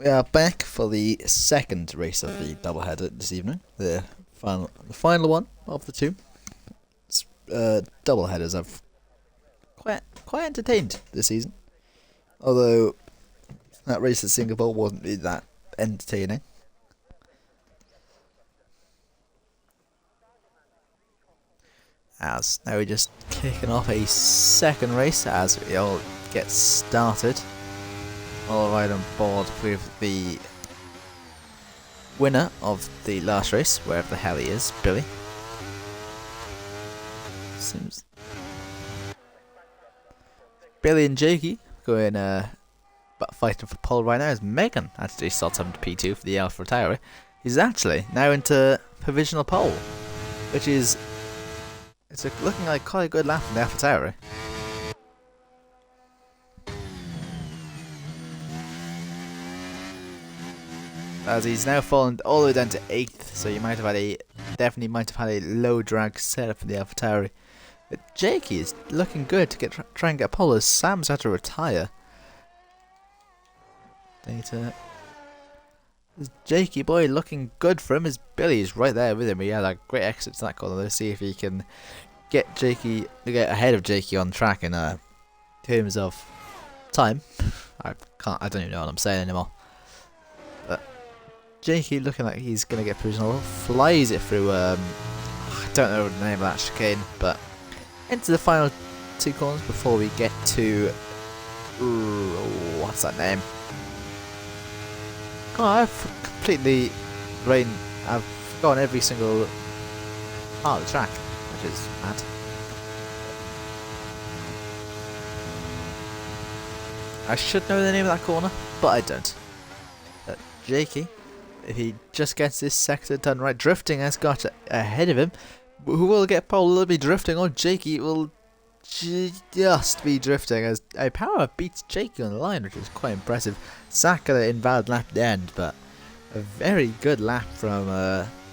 We are back for the second race of the doubleheader this evening. The final one of the two. Doubleheaders I've quite entertained this season. Although that race at Singapore wasn't really that entertaining. As now we're just kicking off a second race as we all get started. All right on board with the winner of the last race, wherever the hell he is, Billy. Seems Billy and Jakey going fighting for pole right now as Megan actually starts having to P2 for the AlphaTauri. He's actually now into provisional pole, which is looking like quite a good lap from the AlphaTauri. As he's now fallen all the way down to 8th, so you definitely might have had a low drag setup for the AlphaTauri. But Jakey is looking good to try and get pole as Sam's had to retire. Data. Jakey boy looking good for him as Billy is right there with him. He had a great exit to that corner. Let's see if he can get ahead of Jakey on track in terms of time. I don't even know what I'm saying anymore. Jakey looking like he's going to get provisional, flies it through, I don't know the name of that chicane, but into the final two corners before we get to, what's that name? God, I've forgotten every single part of the track, which is mad. I should know the name of that corner, but I don't. Jakey, if he just gets this sector done right, Drifting has got ahead of him. Who will get pole? Will it be Drifting or Jakey? Will just be Drifting as a Power beats Jakey on the line, which is quite impressive. Zach got an invalid lap at the end, but a very good lap from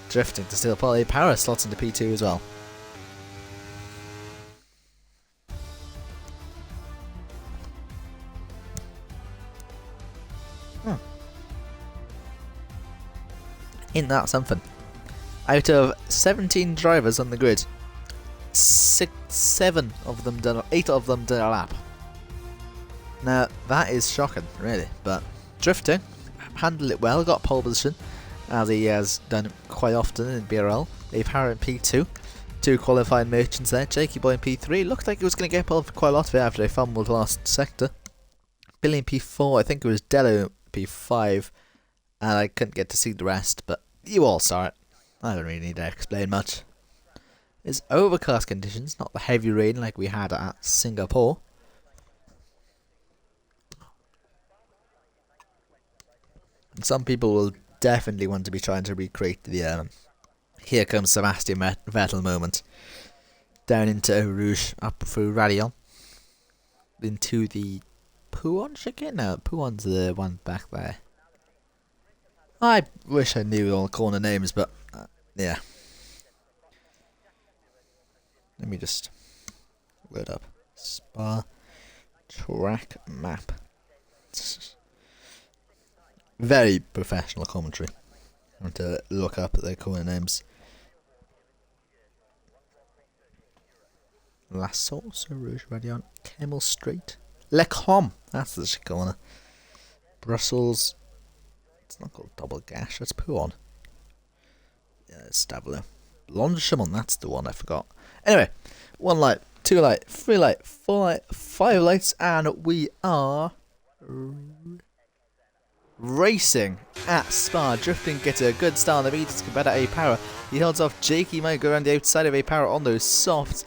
Drifting to steal pole. A Power slots into P2 as well. Ain't that something? Out of 17 drivers on the grid, 8 of them done a lap. Now that is shocking, really. But Drifting handled it well, got pole position, as he has done quite often in BRL. A Power in P2, 2 qualifying merchants there. Jakey boy in P3 looked like he was going to get pole for quite a lot of it after they fumbled the last sector. Billy in P4, I think it was Dello in P5. And I couldn't get to see the rest, but you all saw it. I don't really need to explain much. It's overcast conditions, not the heavy rain like we had at Singapore. And some people will definitely want to be trying to recreate the here comes Sebastian Vettel moment. Down into Eau Rouge, up through Radion. Into the Pouon chicane? No, Pouon's the one back there. I wish I knew all the corner names, but yeah. Let me just load up Spa track map. Very professional commentary. I want to look up at their corner names. La Source, Rouge, Radion, Camel Street, Le Com. That's the corner. Brussels. It's not called Double Gash, that's Pouon. Yeah, it's Stabler. Longchamp, that's the one I forgot. Anyway, 1 light, 2 light, 3 light, 4 light, 5 lights, and we are racing at Spa. Drifting gets a good start on the meters compared to A Power. He holds off. Jakey might go around the outside of A Power on those softs.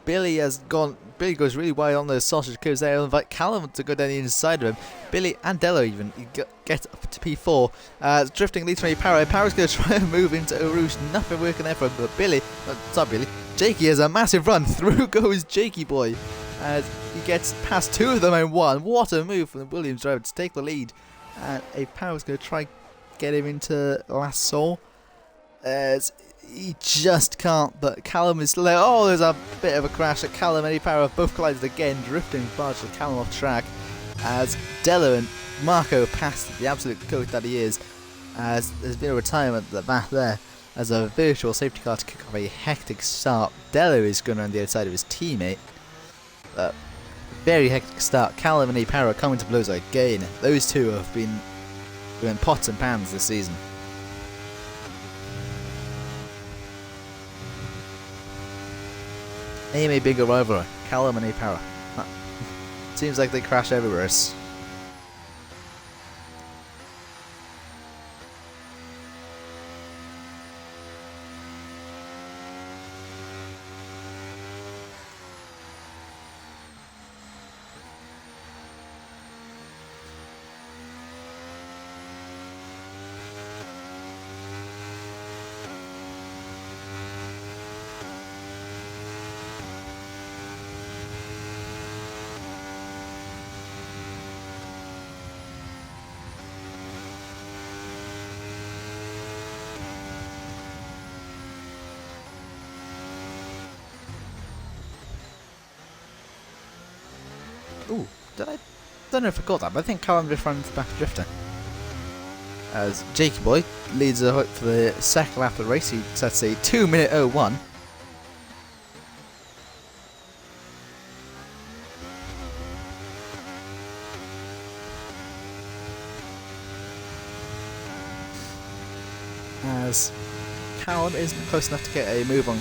Billy goes really wide on those sausage curves there. He'll invite Callum to go down the inside of him. Billy and Dello even get up to P4. Drifting leads from A Power. A Power's going to try and move into Eau Rouge. Nothing working there for him, but Jakey has a massive run. Through goes Jakey boy as he gets past 2 of them in 1. What a move from the Williams driver to take the lead. And A Power's going to try get him into La Source. As he just can't, but Callum is slow. Oh, there's a bit of a crash at Callum and A Power have both collided again. Drifting barged Callum off track as Dello and Marco passed the absolute goat that he is, as there's been a retirement at the back there as a virtual safety car to kick off a hectic start. Dello is going around the outside of his teammate. Very hectic start. Callum and Aparo coming to blows again. Those two have been doing pots and pans this season. Aim a bigger rivalry. Callum and Aparo. Seems like they crash everywhere. Ooh, don't know if I got that, but I think Callum just ran into the back of drifting. As Jakey Boy leads the hook for the second lap of the race, he sets a 2-minute 01. As Callum isn't close enough to get a move on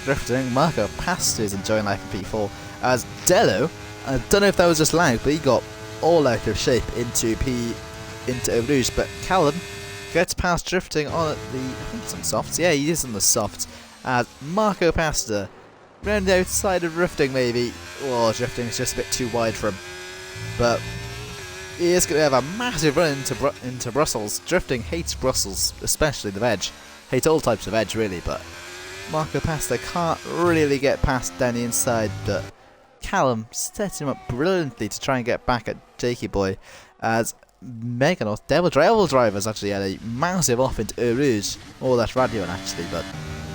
drifting, Marco Pasta is enjoying life in P4. As Dello, I don't know if that was just lag, but he got all out of shape into Eau Rouge, but Callum gets past drifting on the, I think it's on softs, yeah he is on the softs, as Marco Pasta round the outside of drifting maybe, oh drifting is just a bit too wide for him, but he is going to have a massive run into Brussels. Drifting hates Brussels, especially the veg, hates all types of veg really, but Marco Pasta can't really get past down the inside, but Callum sets him up brilliantly to try and get back at Jakey Boy, as Megan or Devil Drivers actually had a massive off into Eau Rouge. Oh, that's radioing actually, but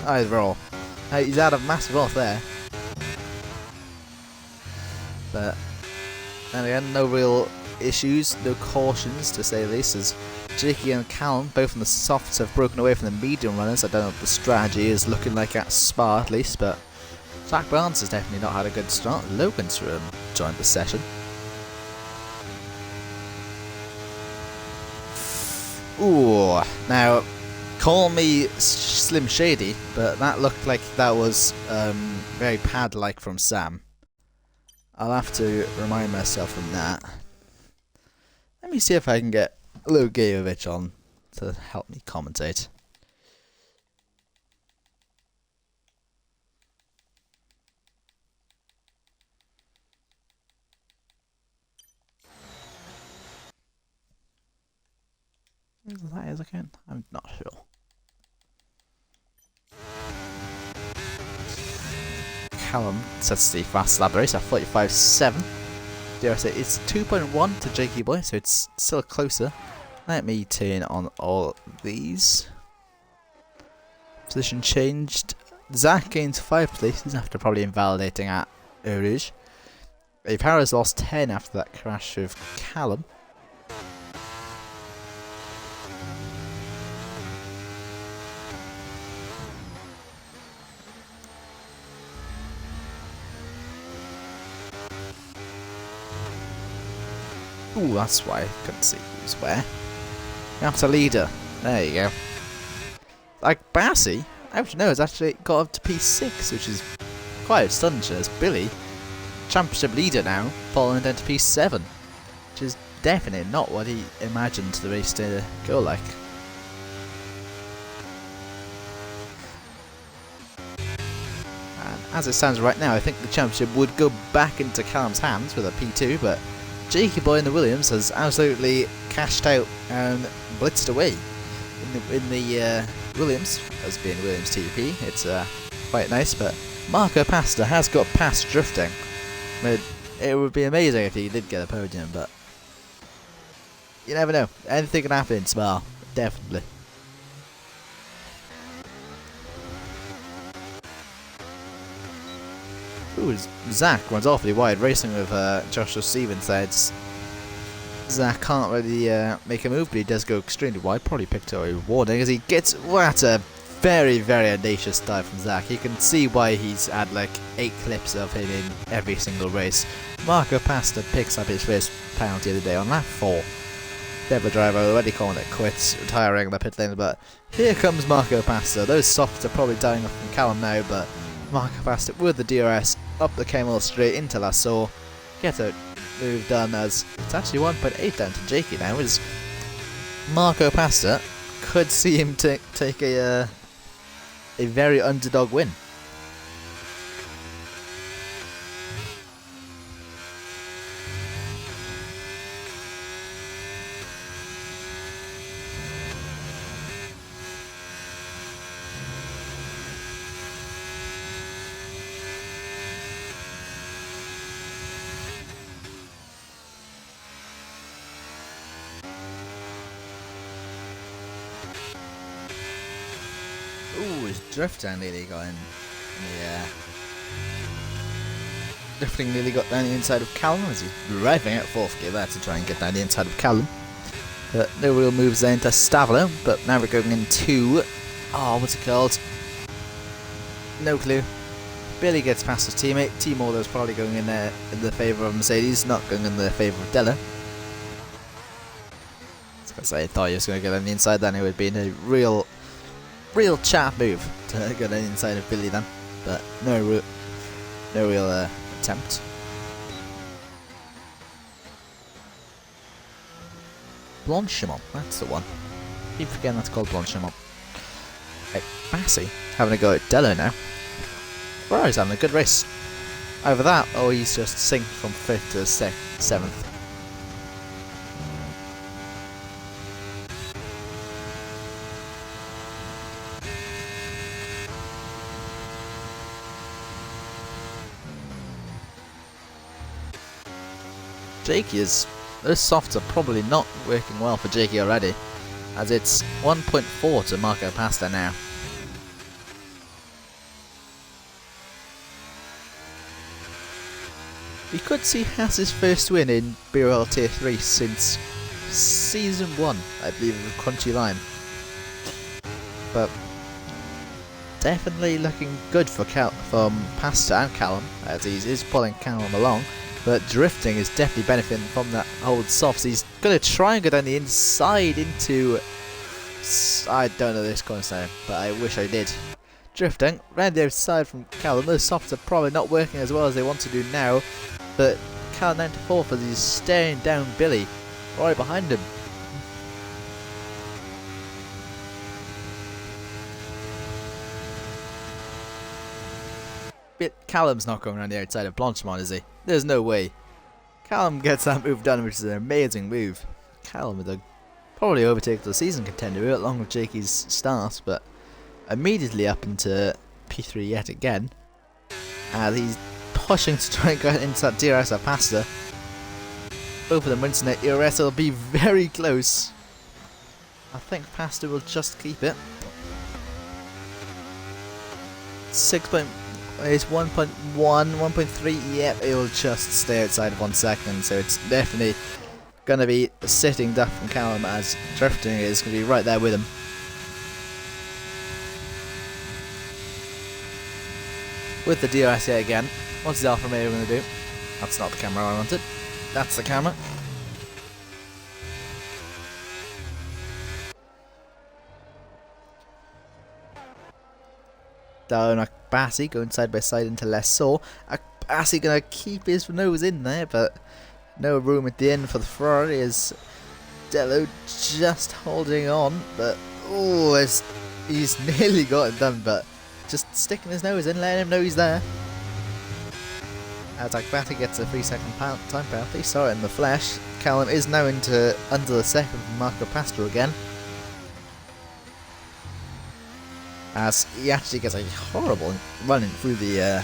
either or. He's had a massive off there. But, and again, no real issues, no cautions to say the least, as Jakey and Callum, both on the softs, have broken away from the medium runners. I don't know what the strategy is looking like at Spa at least, but Zach Barnes has definitely not had a good start. Logan's joined the session. Ooh, now, call me Slim Shady, but that looked like that was very pad-like from Sam. I'll have to remind myself from that. Let me see if I can get Lou Gajovich on to help me commentate. That is again? I'm not sure. Callum sets the fast lap race at 45.7. Dare I say it's 2.1 to Jakey Boy, so it's still closer. Let me turn on all these. Position changed. Zach gains 5 places after probably invalidating at Eau Rouge. Aparo lost 10 after that crash with Callum. Ooh, that's why I couldn't see who's where. After leader. There you go. Like Bassey, out of nowhere, has actually got up to P6, which is quite astonishing, as Billy, championship leader now, falling down to P7, which is definitely not what he imagined the race to go like. And as it stands right now, I think the championship would go back into Callum's hands with a P2, but Jakey Boy in the Williams has absolutely cashed out and blitzed away in the Williams, as being Williams TP. It's quite nice, but Marco Pasta has got past drifting. It would be amazing if he did get a podium, but you never know. Anything can happen in Spa, definitely. Ooh, Zach runs awfully wide, racing with Joshua Stevens there. Zach can't really make a move, but he does go extremely wide. Probably picked up a warning as he gets what a very, very audacious dive from Zach. You can see why he's had like 8 clips of him in every single race. Marco Pasta picks up his first penalty of the day on lap 4. Devil Driver already calling it quits, retiring the pit lane, but here comes Marco Pasta. Those softs are probably dying off from Callum now, but Marco Pasta with the DRS up the Camel straight into Lasso. Get a move done as it's actually 1.8 down to Jakey now, as Marco Pasta could see him take a very underdog win. Ooh, his drifter nearly got in. Yeah. Drifting nearly got down the inside of Callum as he's revving out 4th gear there to try and get down the inside of Callum. But no real moves there into Stavler, but now we're going into... oh, what's it called? No clue. Billy gets past his teammate. Team Order's probably going in there in the favour of Mercedes, not going in the favour of Della. I thought he was going to get on the inside, then it would be a real chat move to get on the inside of Billy then, but no real attempt. Blanchimont, that's the one. Keep forgetting that's called Blanchimont. Hey, Massey having a go at Dello now. Well, he's having a good race. Either that, or he's just synced from 5th to 7th. Jakey those softs are probably not working well for Jakey already, as it's 1.4 to Marco Pasta now. We could see Haas's first win in BRL Tier 3 since Season 1, I believe, of Crunchy Lime. But definitely looking good for Pasta and Callum, as he is pulling Callum along. But drifting is definitely benefiting from that old softs. He's going to try and go down the inside into... I don't know this corner now, but I wish I did. Drifting, round the outside from Callum. Those softs are probably not working as well as they want to do now. But Callum down to 4th as he's staring down Billy right behind him. But Callum's not going around the outside of Blanchimont, is he? There's no way. Callum gets that move done, which is an amazing move. Callum with a probably overtake the season contender along with Jakey's start, but immediately up into P3 yet again. As he's pushing to try and get into that DRS of Pasta. Both of them rinsing it. DRS will be very close. I think Pasta will just keep it. 6. It's 1.1, 1.3, yep, it will just stay outside of 1 second, so it's definitely going to be a sitting duck from Callum, as drifting is going to be right there with him. With the DRS yet again, what's the Alfa Romeo going to do? That's not the camera I wanted, that's the camera. Down Akbasi going side by side into Lesso. Akbasi gonna keep his nose in there, but no room at the end for the Ferrari as Dello just holding on, but oh, he's nearly got it done, but just sticking his nose in, letting him know he's there. As Akbasi gets a 3-second time penalty, saw it in the flesh. Callum is now into under the second from Marco Pasta again. As he actually gets a horrible running through the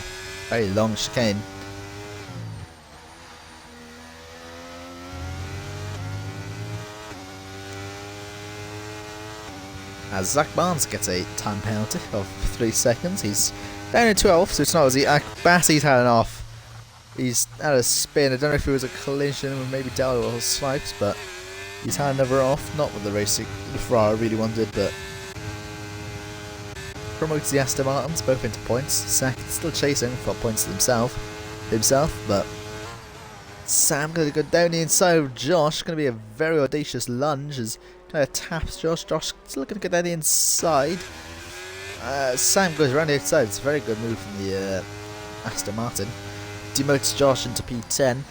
very long chicane. As Zach Barnes gets a time penalty of 3 seconds. He's down in 12, so it's not as he Bassey's had an off. He's had a spin. I don't know if it was a collision with maybe Dowler or Snipes, but he's had another off. Not with the racing the Ferrari really wanted, but promotes the Aston Martins both into points. Second, still chasing for points himself, but Sam going to go down the inside of Josh. Going to be a very audacious lunge as kind of taps Josh. Josh still going to go down the inside. Sam goes around the outside. It's a very good move from the Aston Martin. Demotes Josh into P10.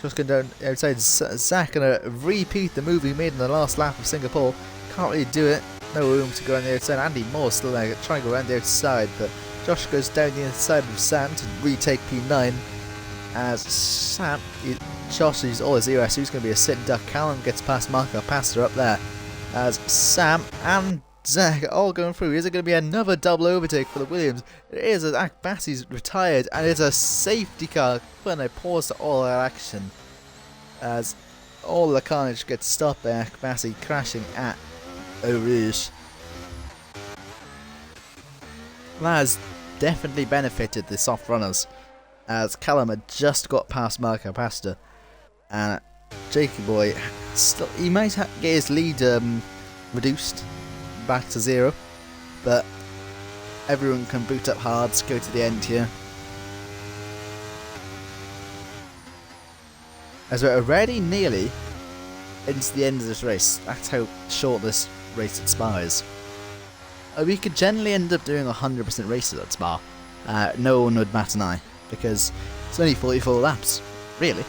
Josh going down outside. Zach going to repeat the move he made in the last lap of Singapore. Can't really do it. No room to go on the outside. Andy Moore still there trying to go around the outside, but Josh goes down the inside of Sam to retake P9. As Sam, Josh uses all his EOS, who's going to be a sitting duck. Callum gets past Marco Pastor up there. As Sam and Zach are all going through. Is it going to be another double overtake for the Williams? It is, as Akbasi's retired, and it's a safety car putting a pause to all that action. As all the carnage gets stopped by Akbasi crashing at Eau Rouge. That has definitely benefited the soft runners, as Callum had just got past Marco Pasta, and Jakey Boy still, he might get his lead reduced back to 0, but everyone can boot up hard, go to the end here. As we're already nearly into the end of this race. That's how short this race at Spa is. We could generally end up doing 100% races at Spa. No one would bat an eye, because it's only 44 laps, really.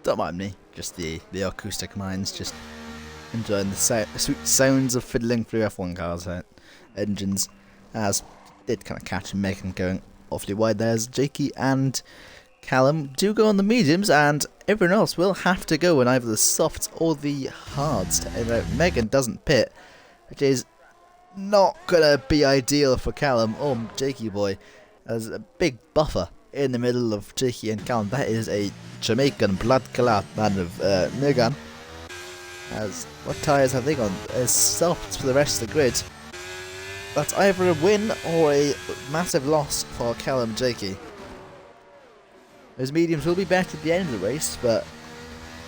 Don't mind me, just the acoustic minds, just enjoying the sweet sounds of fiddling through F1 cars' engines. As did kind of catch and make them going awfully wide there, as Jakey and Callum do go on the mediums, and everyone else will have to go on either the softs or the hards to end out. Megan doesn't pit, which is not gonna be ideal for Callum or Jakey boy, as a big buffer in the middle of Jakey and Callum. That is a Jamaican blood clot man of Megan. As what tyres have they gone? Soft for the rest of the grid. That's either a win or a massive loss for Callum and Jakey. Those mediums will be better at the end of the race, but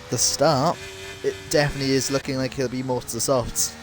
the start, it definitely is looking like he'll be more to the softs.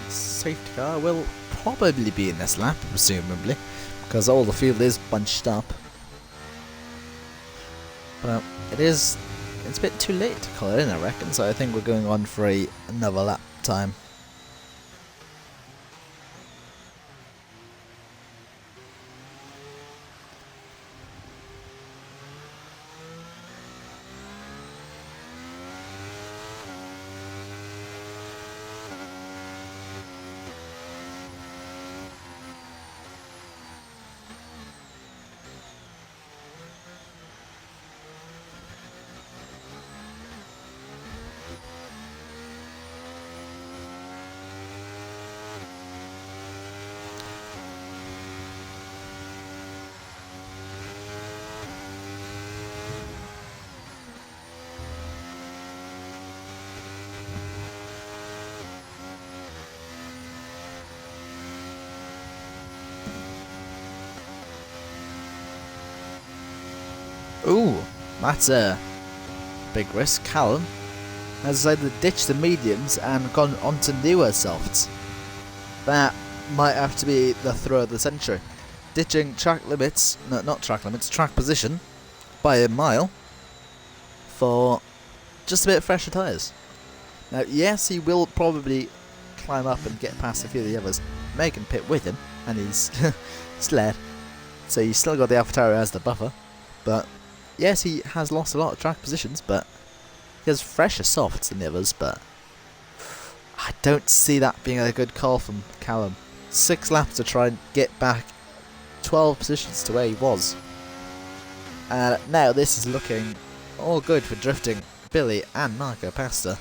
Safety car will probably be in this lap, presumably, because all the field is bunched up. But it is it's a bit too late to call it in, I reckon, so I think we're going on for another lap time. Ooh, that's a big risk. Callum has decided to ditch the mediums and gone onto newer softs. That might have to be the throw of the century. Ditching track limits, no, not track limits, track position by a mile for just a bit fresher tyres. Now, yes, he will probably climb up and get past a few of the others. Meg can pit with him and his sled, so he's still got the AlphaTauri as the buffer, but yes, he has lost a lot of track positions, but he has fresher softs than the others, but I don't see that being a good call from Callum. 6 laps to try and get back 12 positions to where he was. And now this is looking all good for drifting Billy and Marco Pasta.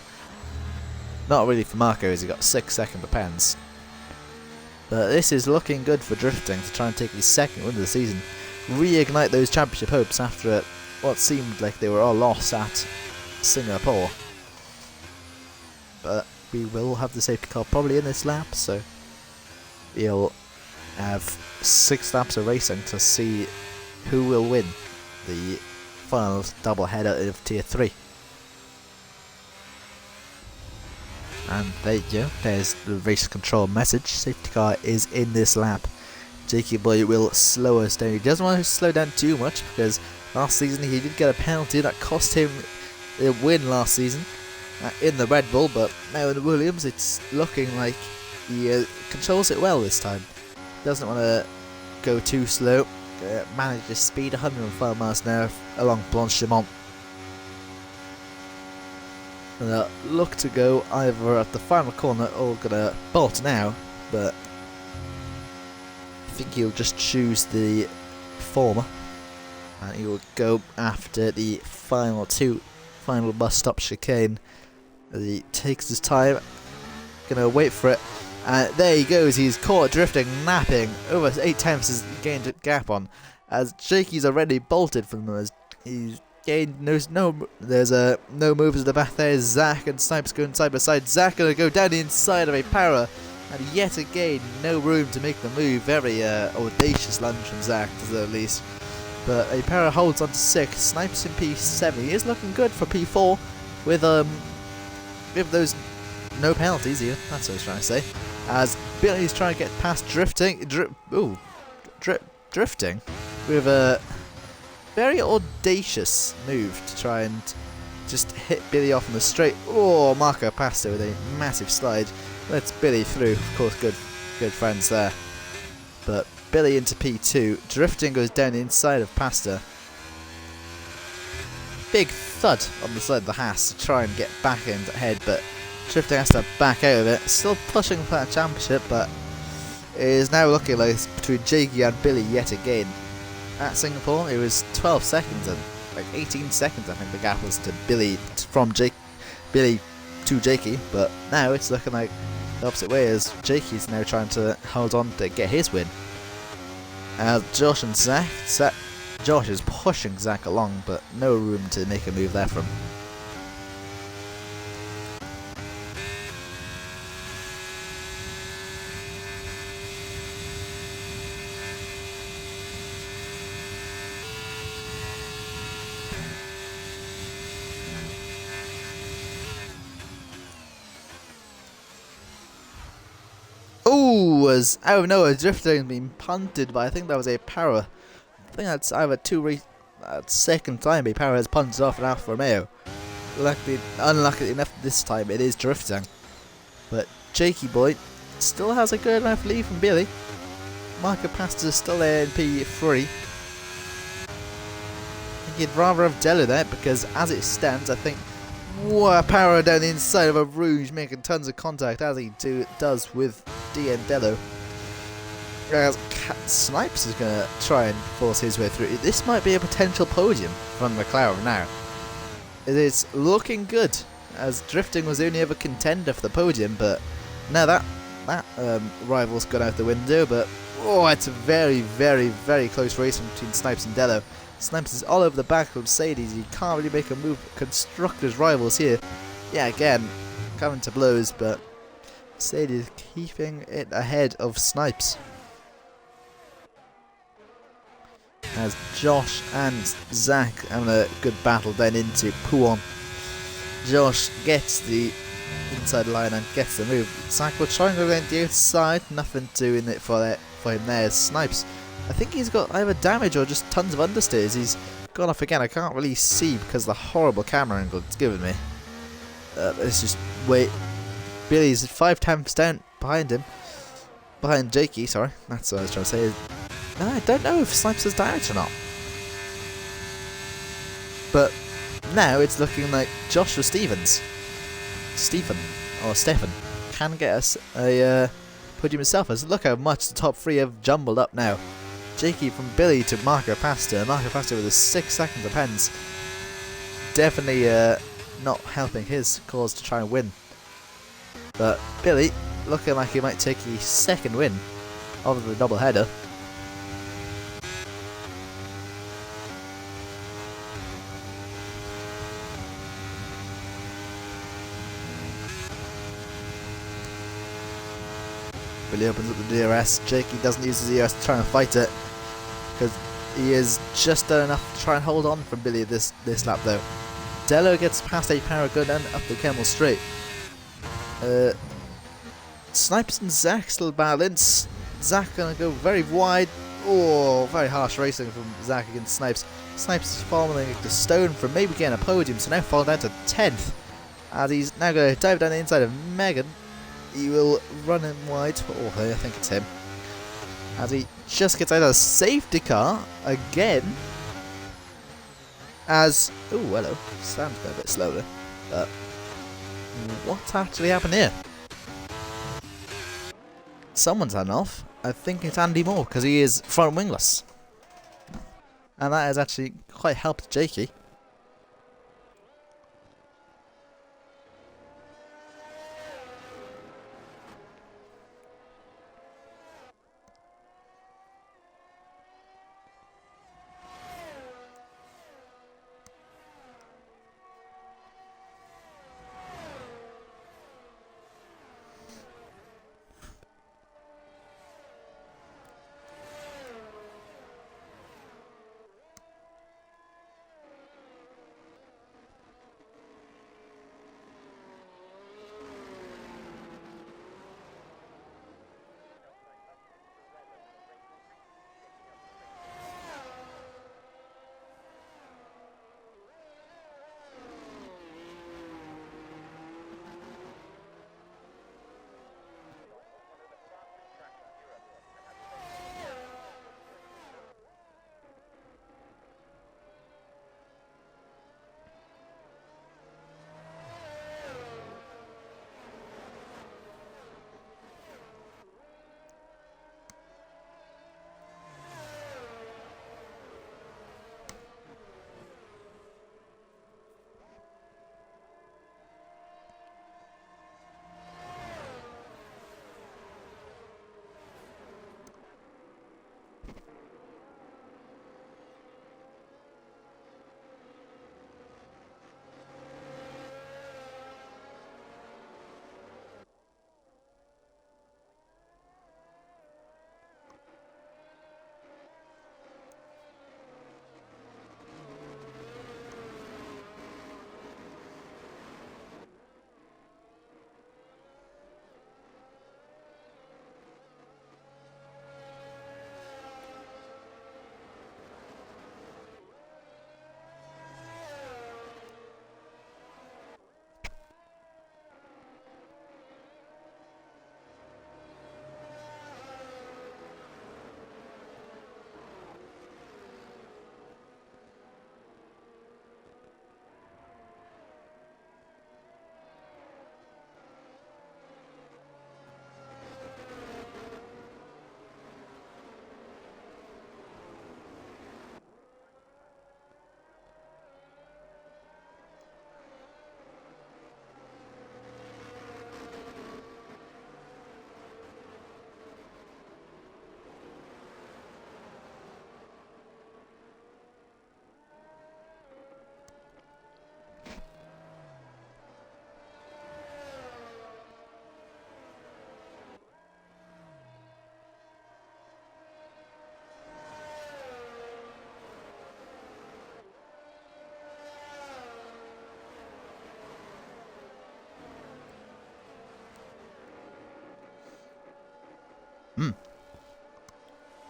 Not really for Marco, as he got 6 second depends. But this is looking good for drifting to try and take his second win of the season. Reignite those championship hopes after what seemed like they were all lost at Singapore. But we will have the safety car probably in this lap, so we'll have 6 laps of racing to see who will win the final double header of Tier 3. And there you go, there's the race control message. Safety car is in this lap. Jakey Boy will slow us down. He doesn't want to slow down too much because last season he did get a penalty that cost him the win last season in the Red Bull, but now in the Williams it's looking like he controls it well this time. Doesn't want to go too slow. Manage to speed 105 miles an hour along Blanchimont. And look to go either at the final corner or gonna bolt now, but I think he'll just choose the former, and he will go after the final bus stop chicane. As he takes his time, gonna wait for it, and there he goes. He's caught drifting, napping over 8 times. He's gained a gap on, as Jakey's already bolted from them. As he's gained there's no movers at the back. There's Zach and Snipes going side by side. Zach gonna go down the inside of a Para. And yet again, no room to make the move. Very audacious lunge from Zach, to say the least. But a Para holds on to 6. Snipes in P7. He is looking good for P4 with those no penalties here. That's what I was trying to say. As Billy's trying to get past drifting with a very audacious move to try and just hit Billy off in the straight. Oh, Marco Pasta with a massive slide. Lets Billy through. Of course, good friends there. But Billy into P2. Drifting goes down the inside of Pasta. Big thud on the side of the Haas to try and get back into head, but Drifting has to back out of it. Still pushing for that championship, but it is now looking like it's between Jakey and Billy yet again. At Singapore, it was 12 seconds and like 18 seconds, I think the gap was to Billy Billy to Jakey, but now it's looking like the opposite way, as Jakey's now trying to hold on to get his win. Josh and Zach. Josh is pushing Zach along, but no room to make a move there from. Ooh, as out of nowhere, Drifting being punted by, I think that was a Para. I think that's either second time a Para has punted off an Alfa Romeo. Unluckily enough this time it is drifting. But Jakey boy still has a good enough lead from Billy. Marco Pasta's still there in P3. I think he'd rather have Dello there because as it stands, I think power down the inside of a Rouge, making tons of contact as he does with D and Dello. Whereas Snipes is going to try and force his way through. This might be a potential podium from McLaren now. It is looking good, as drifting was the only ever contender for the podium, but now that rival's gone out the window. But oh, it's a very, very, very close race between Snipes and Dello. Snipes is all over the back of Mercedes. He can't really make a move. Constructors rivals here. Yeah, again, coming to blows, but Mercedes keeping it ahead of Snipes. As Josh and Zach having a good battle down into Pouon. Josh gets the inside line and gets the move. Zach will try and go down the outside. Nothing doing it for him there. Snipes, I think he's got either damage or just tons of understeers. He's gone off again. I can't really see because of the horrible camera angle it's given me. Let's just wait. Billy's 5 times down behind him. Behind Jakey, sorry. That's what I was trying to say. No, I don't know if Snipes has damage or not. But now it's looking like Josh or Stephen can get us a podium himself. As look how much the top 3 have jumbled up now. Jakey from Billy to Marco Pasta. Marco Pasta with a 6 seconds of pens. Definitely not helping his cause to try and win. But Billy looking like he might take the 2nd win of the double header. Billy opens up the DRS. Jakey doesn't use his DRS to try and fight it because he is just done enough to try and hold on from Billy this lap though. Dello gets past a Paragon and up the Camel Straight. Snipes and Zach still balance. Zach gonna go very wide. Oh, very harsh racing from Zach against Snipes. Snipes is falling like a stone from maybe getting a podium, so now falling down to 10th. As he's now going to dive down the inside of Megan. He will run in wide. Oh, I think it's him. As he just gets out of a safety car again. As oh, hello. Sam's going a bit slowly. But what's actually happened here? Someone's had off. I think it's Andy Moore because he is front wingless, and that has actually quite helped Jakey.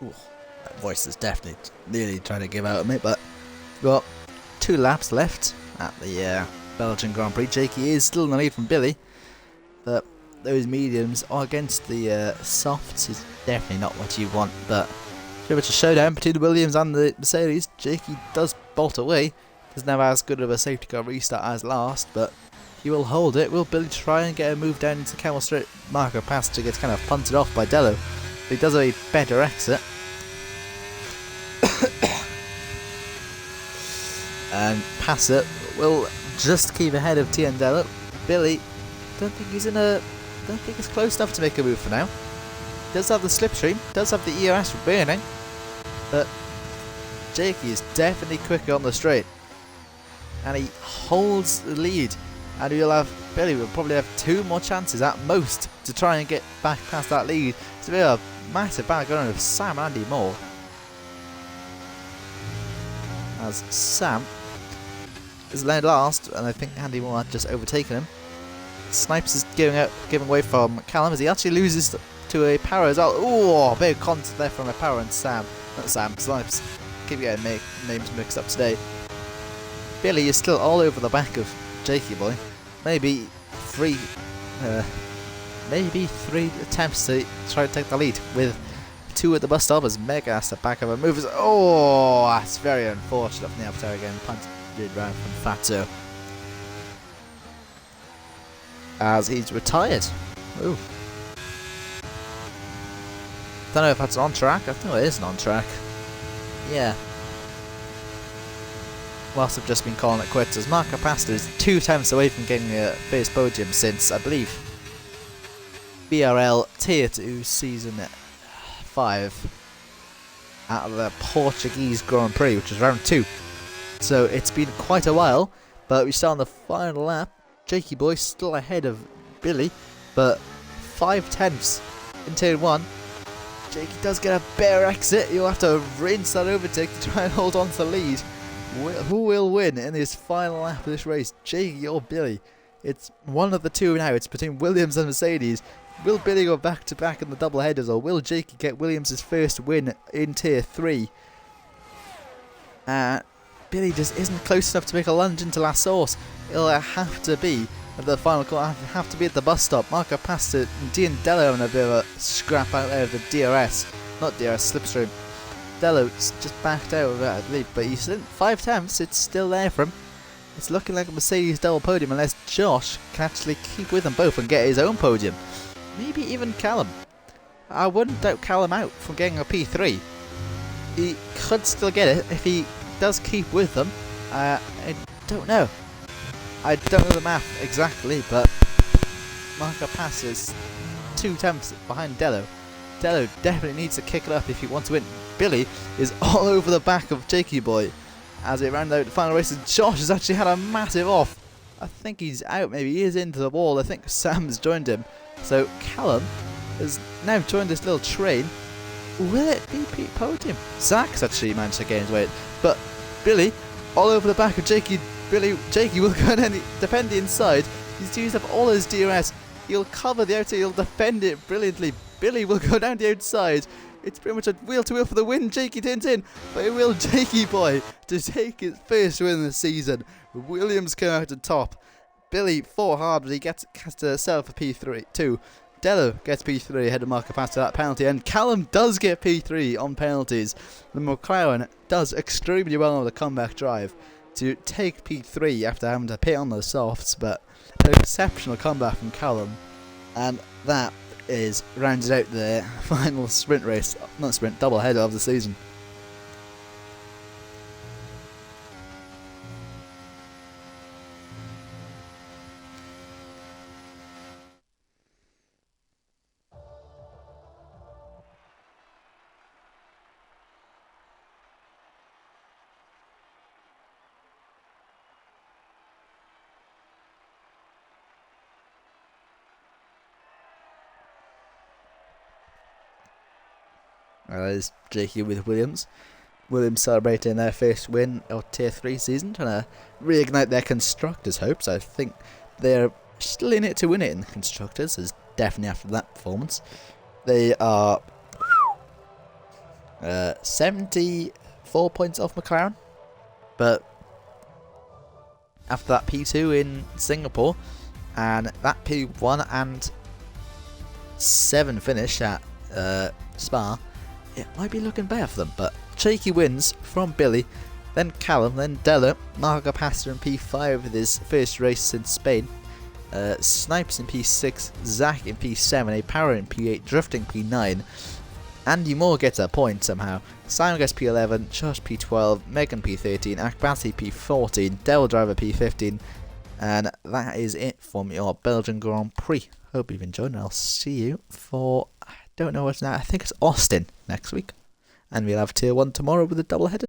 Ooh, that voice is definitely nearly trying to give out on me, but we've got 2 laps left at the Belgian Grand Prix. Jakey is still in the lead from Billy, but those mediums are against the softs is definitely not what you want, but pretty much a showdown between the Williams and the Mercedes. Jakey does bolt away. Doesn't have as good of a safety car restart as last, but he will hold it. Will Billy try and get a move down into Camel Straight? Marco Pastor gets kind of punted off by Dello, but he does have a better exit. And Passer will just keep ahead of Tiandello. Billy, don't think he's close enough to make a move for now. Does have the slipstream, does have the ERS burning, but Jakey is definitely quicker on the straight, and he holds the lead. And Billy will probably have 2 more chances at most to try and get back past that lead. It's a bit of a massive battle going on with Sam and Andy Moore, as Sam is led last, and I think Andy Moore had just overtaken him. Snipes is giving away from Callum as he actually loses to a Power as well. Oh, big contact there from a Power and Snipes. Keep getting names mixed up today. Billy is still all over the back of Jakey boy. Maybe three attempts to try to take the lead, with 2 at the bus stop as Mega has to back up and move. Oh, that's very unfortunate from the Avatar again. Punted round from Fato as he's retired. Ooh. Don't know if that's on track. I think it is on track. Yeah. Whilst I've just been calling it quits, as Marco Pasta is 2 attempts away from getting a first podium since, I believe, BRL Tier 2 Season 5 at the Portuguese Grand Prix, which is round 2. So it's been quite a while, but we start on the final lap. Jakey boy still ahead of Billy, but 5 tenths in turn 1. Jakey does get a better exit. He'll have to rinse that overtake to try and hold on to the lead. Who will win in this final lap of this race, Jakey or Billy? It's one of the 2 now. It's between Williams and Mercedes. Will Billy go back to back in the double headers, or will Jakey get Williams' first win in Tier 3? Billy just isn't close enough to make a lunge into La Source. It'll have to be at the final corner, have to be at the bus stop. Marco Pasta and Dello having a bit of a scrap out there of the DRS. Not DRS, slipstream. Dello just backed out of it, I believe, but he's in 5 attempts, it's still there for him. It's looking like a Mercedes double podium unless Josh can actually keep with them both and get his own podium. Maybe even Callum. I wouldn't doubt Callum out from getting a P3. He could still get it if he does keep with them. I don't know. I don't know the math exactly, but Marco passes 2 attempts behind Dello. Dello definitely needs to kick it up if he wants to win. Billy is all over the back of Jakey boy as it rounded out the final race. And Josh has actually had a massive off. I think he's out, maybe he is into the wall. I think Sam's joined him. So Callum has now joined this little train. Will it be Pete Podium? Zach's actually managed to gain his weight. But Billy, all over the back of Jakey. Jakey will go and defend the inside. He's used up all his DRS. He'll cover the outside, he'll defend it brilliantly. Billy will go down the outside. It's pretty much a wheel-to-wheel for the win. Jakey turns in, but it will Jakey boy to take his first win of the season. Williams come out on top. Billy fought hard, but he has to settle for P3 too. Dello gets P3 ahead of Marco Pasta that penalty, and Callum does get P3 on penalties. The McLaren does extremely well on the comeback drive to take P3 after having to pit on the softs, but an exceptional comeback from Callum, and that is rounded out the final sprint race, not sprint, double header of the season. That is Jakey with Williams. Williams celebrating their first win of Tier 3 season, trying to reignite their Constructors' hopes. I think they're still in it to win it in the Constructors, as definitely after that performance. They are 74 points off McLaren. But after that P2 in Singapore and that P1 and 7 finish at Spa, it might be looking better for them. But cheeky wins from Billy, then Callum, then Della, Marco Pastor in P5 with his first race in Spain, Snipes in P6, Zach in P7, A Power in P8, Drifting P9, Andy Moore gets a point somehow, Simon gets P11, Josh P12, Megan P13, Akbati P14, Devil Driver P15, and that is it from your Belgian Grand Prix. Hope you've enjoyed, and I'll see you for, I don't know what's now, I think it's Austin next week, and we'll have Tier 1 tomorrow with a double header.